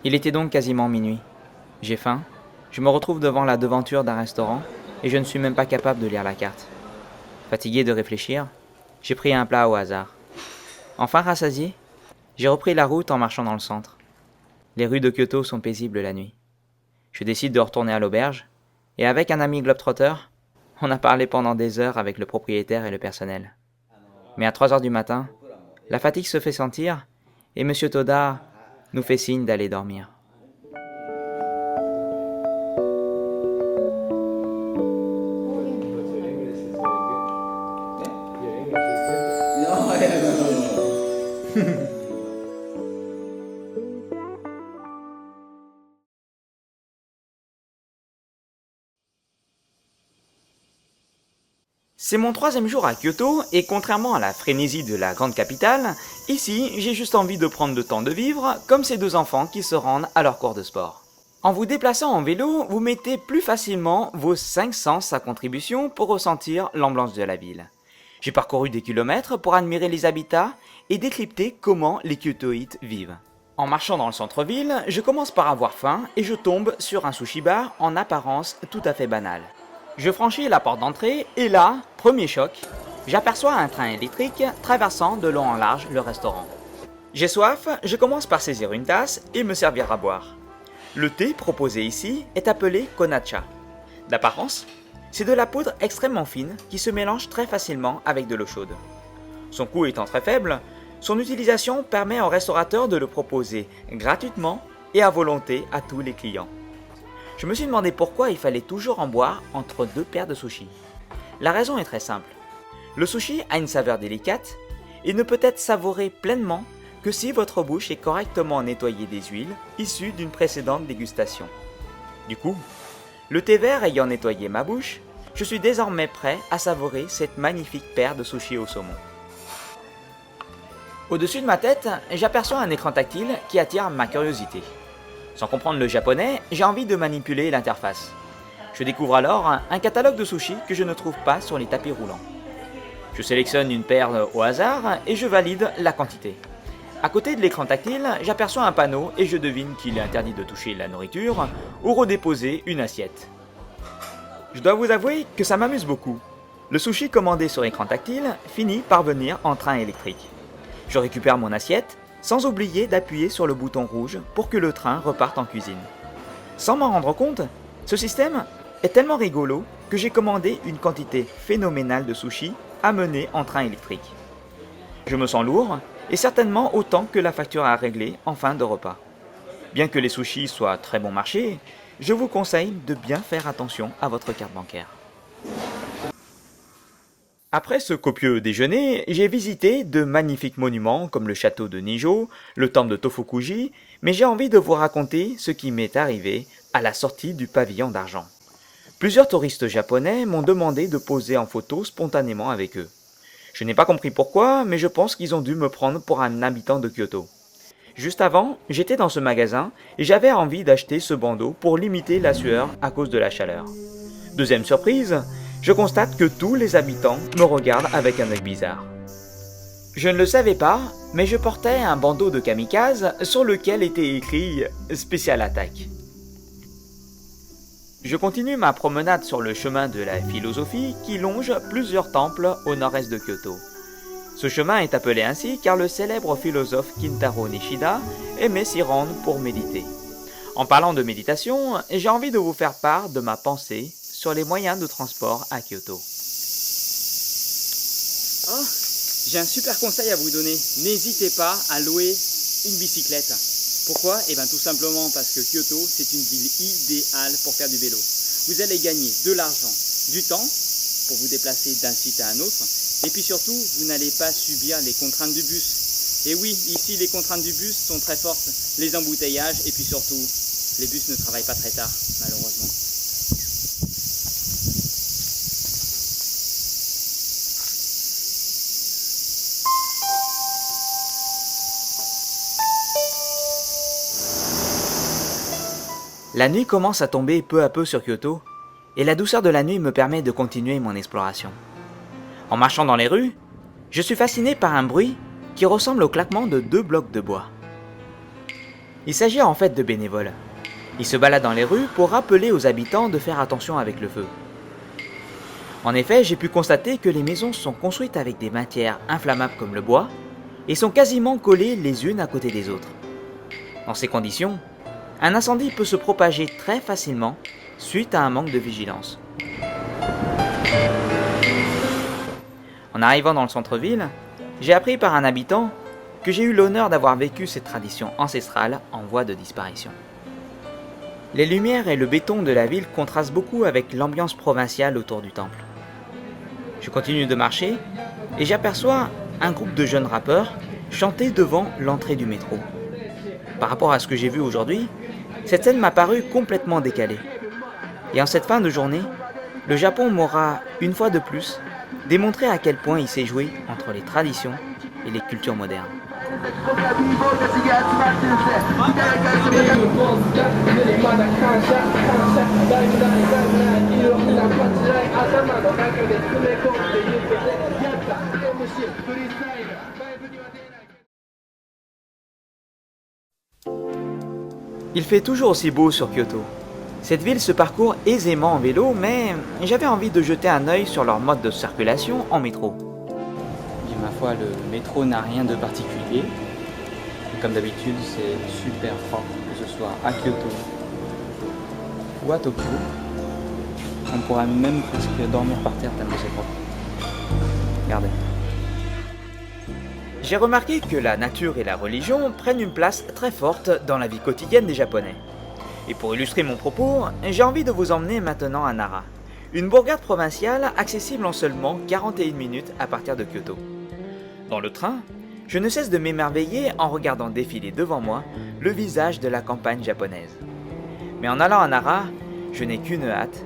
Il était donc quasiment minuit. J'ai faim, je me retrouve devant la devanture d'un restaurant et je ne suis même pas capable de lire la carte. Fatigué de réfléchir, j'ai pris un plat au hasard. Enfin rassasié, j'ai repris la route en marchant dans le centre. Les rues de Kyoto sont paisibles la nuit. Je décide de retourner à l'auberge et avec un ami globetrotter, on a parlé pendant des heures avec le propriétaire et le personnel. Mais à 3 heures du matin, la fatigue se fait sentir et Monsieur Toda nous fait signe d'aller dormir. C'est mon 3e jour à Kyoto et contrairement à la frénésie de la grande capitale, ici j'ai juste envie de prendre le temps de vivre comme ces deux enfants qui se rendent à leur cours de sport. En vous déplaçant en vélo, vous mettez plus facilement vos 5 sens à contribution pour ressentir l'ambiance de la ville. J'ai parcouru des kilomètres pour admirer les habitats et décrypter comment les Kyotoïtes vivent. En marchant dans le centre-ville, je commence par avoir faim et je tombe sur un sushi bar en apparence tout à fait banal. Je franchis la porte d'entrée et là, premier choc, j'aperçois un train électrique traversant de long en large le restaurant. J'ai soif, je commence par saisir une tasse et me servir à boire. Le thé proposé ici est appelé Konacha. D'apparence, c'est de la poudre extrêmement fine qui se mélange très facilement avec de l'eau chaude. Son coût étant très faible, son utilisation permet au restaurateur de le proposer gratuitement et à volonté à tous les clients. Je me suis demandé pourquoi il fallait toujours en boire entre 2 paires de sushis. La raison est très simple. Le sushi a une saveur délicate et ne peut être savouré pleinement que si votre bouche est correctement nettoyée des huiles issues d'une précédente dégustation. Du coup, le thé vert ayant nettoyé ma bouche, je suis désormais prêt à savourer cette magnifique paire de sushis au saumon. Au-dessus de ma tête, j'aperçois un écran tactile qui attire ma curiosité. Sans comprendre le japonais, j'ai envie de manipuler l'interface. Je découvre alors un catalogue de sushis que je ne trouve pas sur les tapis roulants. Je sélectionne une paire au hasard et je valide la quantité. À côté de l'écran tactile, j'aperçois un panneau et je devine qu'il est interdit de toucher la nourriture ou redéposer une assiette. Je dois vous avouer que ça m'amuse beaucoup. Le sushi commandé sur écran tactile finit par venir en train électrique. Je récupère mon assiette, sans oublier d'appuyer sur le bouton rouge pour que le train reparte en cuisine. Sans m'en rendre compte, ce système est tellement rigolo que j'ai commandé une quantité phénoménale de sushis à mener en train électrique. Je me sens lourd et certainement autant que la facture à régler en fin de repas. Bien que les sushis soient très bon marché, je vous conseille de bien faire attention à votre carte bancaire. Après ce copieux déjeuner, j'ai visité de magnifiques monuments comme le château de Nijo, le temple de Tofukuji, mais j'ai envie de vous raconter ce qui m'est arrivé à la sortie du pavillon d'argent. Plusieurs touristes japonais m'ont demandé de poser en photo spontanément avec eux. Je n'ai pas compris pourquoi, mais je pense qu'ils ont dû me prendre pour un habitant de Kyoto. Juste avant, j'étais dans ce magasin et j'avais envie d'acheter ce bandeau pour limiter la sueur à cause de la chaleur. Deuxième surprise, je constate que tous les habitants me regardent avec un œil bizarre. Je ne le savais pas, mais je portais un bandeau de kamikaze sur lequel était écrit « Spécial attaque ». Je continue ma promenade sur le chemin de la philosophie qui longe plusieurs temples au nord-est de Kyoto. Ce chemin est appelé ainsi car le célèbre philosophe Kintaro Nishida aimait s'y rendre pour méditer. En parlant de méditation, j'ai envie de vous faire part de ma pensée sur les moyens de transport à Kyoto. Oh, j'ai un super conseil à vous donner. N'hésitez pas à louer une bicyclette. Pourquoi? Tout simplement parce que Kyoto, c'est une ville idéale pour faire du vélo. Vous allez gagner de l'argent, du temps pour vous déplacer d'un site à un autre. Et puis surtout, vous n'allez pas subir les contraintes du bus. Et oui, ici, les contraintes du bus sont très fortes. Les embouteillages et puis surtout, les bus ne travaillent pas très tard, malheureusement. La nuit commence à tomber peu à peu sur Kyoto, et la douceur de la nuit me permet de continuer mon exploration. En marchant dans les rues, je suis fasciné par un bruit qui ressemble au claquement de 2 blocs de bois. Il s'agit en fait de bénévoles. Ils se baladent dans les rues pour rappeler aux habitants de faire attention avec le feu. En effet, j'ai pu constater que les maisons sont construites avec des matières inflammables comme le bois et sont quasiment collées les unes à côté des autres. Dans ces conditions, un incendie peut se propager très facilement suite à un manque de vigilance. En arrivant dans le centre-ville, j'ai appris par un habitant que j'ai eu l'honneur d'avoir vécu cette tradition ancestrale en voie de disparition. Les lumières et le béton de la ville contrastent beaucoup avec l'ambiance provinciale autour du temple. Je continue de marcher et j'aperçois un groupe de jeunes rappeurs chanter devant l'entrée du métro. Par rapport à ce que j'ai vu aujourd'hui, cette scène m'a paru complètement décalée. Et en cette fin de journée, le Japon m'aura, une fois de plus, démontré à quel point il s'est joué entre les traditions et les cultures modernes. Il fait toujours aussi beau sur Kyoto. Cette ville se parcourt aisément en vélo, mais j'avais envie de jeter un œil sur leur mode de circulation en métro. Et ma foi, le métro n'a rien de particulier. Et comme d'habitude, c'est super propre, que ce soit à Kyoto ou à Tokyo. On pourrait même presque dormir par terre tellement c'est propre. Regardez. J'ai remarqué que la nature et la religion prennent une place très forte dans la vie quotidienne des Japonais. Et pour illustrer mon propos, j'ai envie de vous emmener maintenant à Nara, une bourgade provinciale accessible en seulement 41 minutes à partir de Kyoto. Dans le train, je ne cesse de m'émerveiller en regardant défiler devant moi le visage de la campagne japonaise. Mais en allant à Nara, je n'ai qu'une hâte,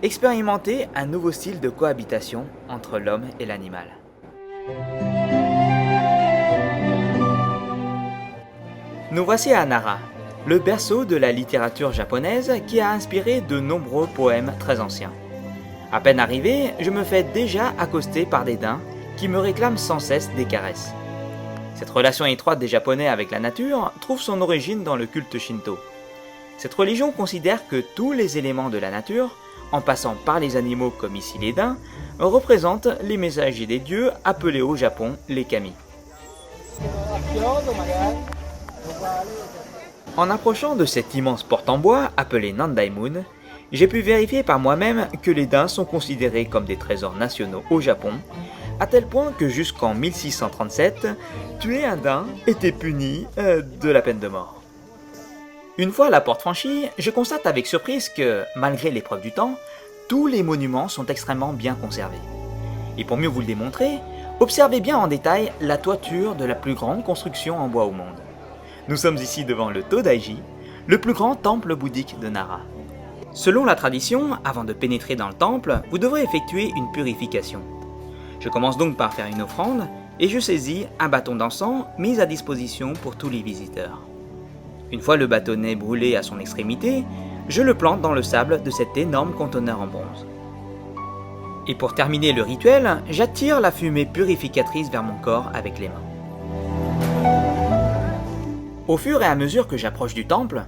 expérimenter un nouveau style de cohabitation entre l'homme et l'animal. Nous voici à Nara, le berceau de la littérature japonaise qui a inspiré de nombreux poèmes très anciens. À peine arrivé, je me fais déjà accoster par des daims qui me réclament sans cesse des caresses. Cette relation étroite des Japonais avec la nature trouve son origine dans le culte Shinto. Cette religion considère que tous les éléments de la nature, en passant par les animaux comme ici les daims, représentent les messagers des dieux appelés au Japon les kami. En approchant de cette immense porte en bois appelée Nandaimon, j'ai pu vérifier par moi-même que les daims sont considérés comme des trésors nationaux au Japon, à tel point que jusqu'en 1637, tuer un daim était puni de la peine de mort. Une fois la porte franchie, je constate avec surprise que, malgré l'épreuve du temps, tous les monuments sont extrêmement bien conservés. Et pour mieux vous le démontrer, observez bien en détail la toiture de la plus grande construction en bois au monde. Nous sommes ici devant le Todaiji, le plus grand temple bouddhique de Nara. Selon la tradition, avant de pénétrer dans le temple, vous devrez effectuer une purification. Je commence donc par faire une offrande et je saisis un bâton d'encens mis à disposition pour tous les visiteurs. Une fois le bâtonnet brûlé à son extrémité, je le plante dans le sable de cet énorme conteneur en bronze. Et pour terminer le rituel, j'attire la fumée purificatrice vers mon corps avec les mains. Au fur et à mesure que j'approche du temple,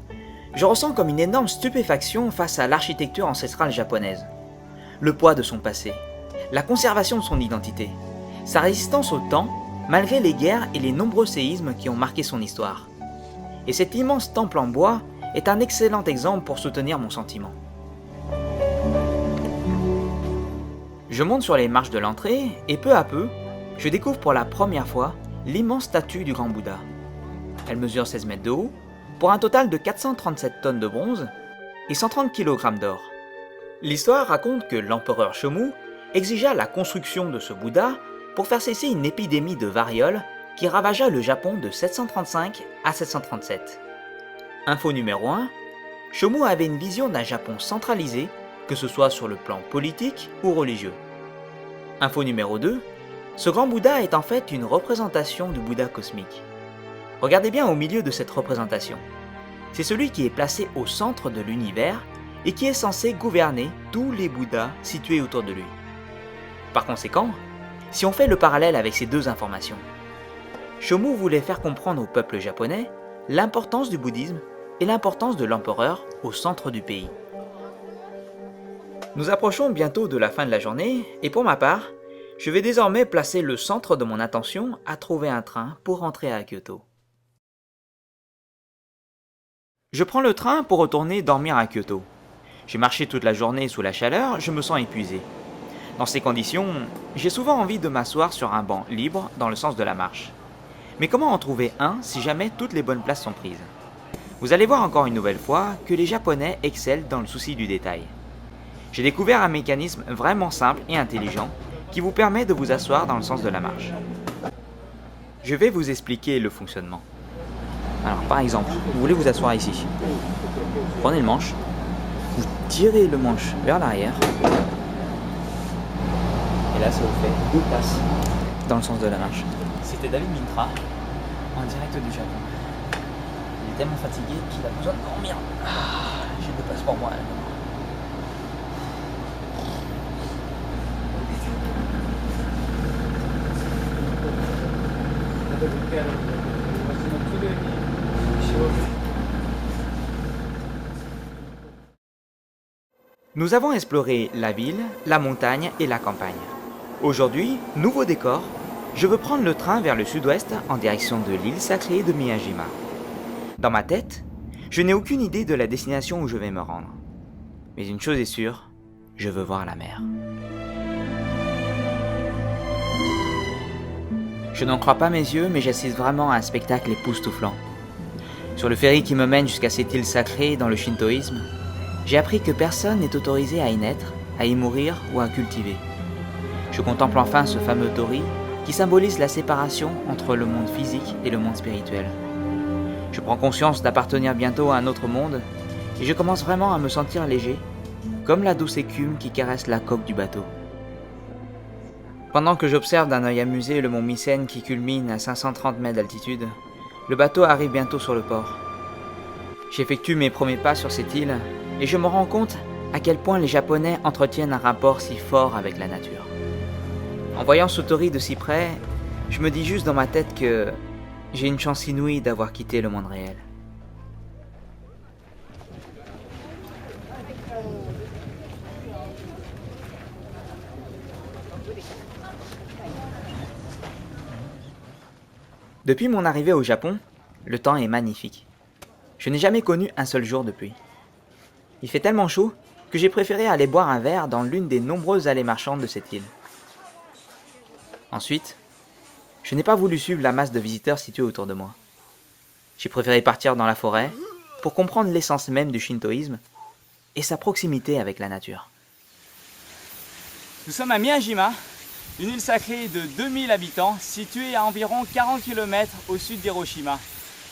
je ressens comme une énorme stupéfaction face à l'architecture ancestrale japonaise. Le poids de son passé, la conservation de son identité, sa résistance au temps, malgré les guerres et les nombreux séismes qui ont marqué son histoire. Et cet immense temple en bois est un excellent exemple pour soutenir mon sentiment. Je monte sur les marches de l'entrée et peu à peu, je découvre pour la première fois l'immense statue du grand Bouddha. Elle mesure 16 mètres de haut, pour un total de 437 tonnes de bronze et 130 kg d'or. L'histoire raconte que l'empereur Shomu exigea la construction de ce Bouddha pour faire cesser une épidémie de variole qui ravagea le Japon de 735 à 737. Info numéro 1, Shomu avait une vision d'un Japon centralisé, que ce soit sur le plan politique ou religieux. Info numéro 2, ce grand Bouddha est en fait une représentation du Bouddha cosmique. Regardez bien au milieu de cette représentation. C'est celui qui est placé au centre de l'univers et qui est censé gouverner tous les Bouddhas situés autour de lui. Par conséquent, si on fait le parallèle avec ces deux informations, Shomu voulait faire comprendre au peuple japonais l'importance du bouddhisme et l'importance de l'empereur au centre du pays. Nous approchons bientôt de la fin de la journée et pour ma part, je vais désormais placer le centre de mon attention à trouver un train pour rentrer à Kyoto. Je prends le train pour retourner dormir à Kyoto. J'ai marché toute la journée sous la chaleur, je me sens épuisé. Dans ces conditions, j'ai souvent envie de m'asseoir sur un banc libre dans le sens de la marche. Mais comment en trouver un si jamais toutes les bonnes places sont prises? Vous allez voir encore une nouvelle fois que les Japonais excellent dans le souci du détail. J'ai découvert un mécanisme vraiment simple et intelligent qui vous permet de vous asseoir dans le sens de la marche. Je vais vous expliquer le fonctionnement. Alors par exemple, vous voulez vous asseoir ici. Vous prenez le manche, vous tirez le manche vers l'arrière, et là ça vous fait 2 places dans le sens de la marche. C'était David Mintra, en direct du Japon. Il est tellement fatigué qu'il a besoin de dormir. J'ai 2 places pour moi. Nous avons exploré la ville, la montagne et la campagne. Aujourd'hui, nouveau décor, je veux prendre le train vers le sud-ouest en direction de l'île sacrée de Miyajima. Dans ma tête, je n'ai aucune idée de la destination où je vais me rendre. Mais une chose est sûre, je veux voir la mer. Je n'en crois pas mes yeux, mais j'assiste vraiment à un spectacle époustouflant. Sur le ferry qui me mène jusqu'à cette île sacrée dans le shintoïsme, j'ai appris que personne n'est autorisé à y naître, à y mourir ou à cultiver. Je contemple enfin ce fameux tori qui symbolise la séparation entre le monde physique et le monde spirituel. Je prends conscience d'appartenir bientôt à un autre monde et je commence vraiment à me sentir léger, comme la douce écume qui caresse la coque du bateau. Pendant que j'observe d'un œil amusé le mont Mycène qui culmine à 530 mètres d'altitude, le bateau arrive bientôt sur le port. J'effectue mes premiers pas sur cette île et je me rends compte à quel point les Japonais entretiennent un rapport si fort avec la nature. En voyant ce tori de si près, je me dis juste dans ma tête que j'ai une chance inouïe d'avoir quitté le monde réel. Depuis mon arrivée au Japon, le temps est magnifique. Je n'ai jamais connu un seul jour de pluie. Il fait tellement chaud que j'ai préféré aller boire un verre dans l'une des nombreuses allées marchandes de cette île. Ensuite, je n'ai pas voulu suivre la masse de visiteurs situés autour de moi. J'ai préféré partir dans la forêt pour comprendre l'essence même du shintoïsme et sa proximité avec la nature. Nous sommes à Miyajima, une île sacrée de 2000 habitants située à environ 40 km au sud d'Hiroshima.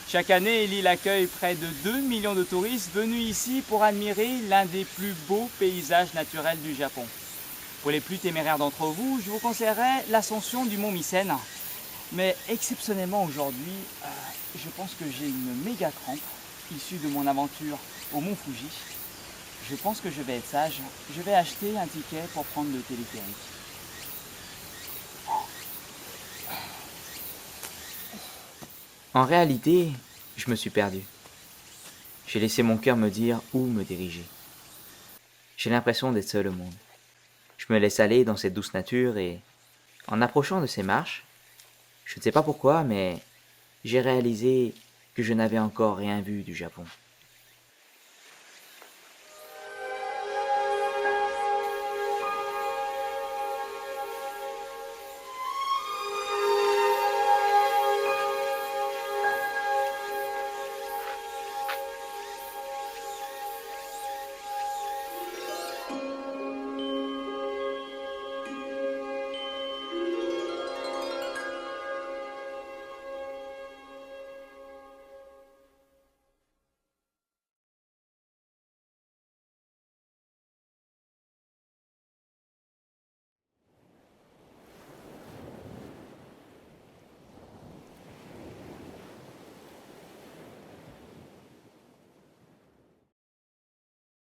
Chaque année, l'île accueille près de 2 millions de touristes venus ici pour admirer l'un des plus beaux paysages naturels du Japon. Pour les plus téméraires d'entre vous, je vous conseillerais l'ascension du mont Mycène. Mais exceptionnellement aujourd'hui, je pense que j'ai une méga crampe issue de mon aventure au mont Fuji. Je pense que je vais être sage. Je vais acheter un ticket pour prendre le téléphérique. En réalité, je me suis perdu. J'ai laissé mon cœur me dire où me diriger. J'ai l'impression d'être seul au monde. Je me laisse aller dans cette douce nature et, en approchant de ces marches, je ne sais pas pourquoi, mais j'ai réalisé que je n'avais encore rien vu du Japon.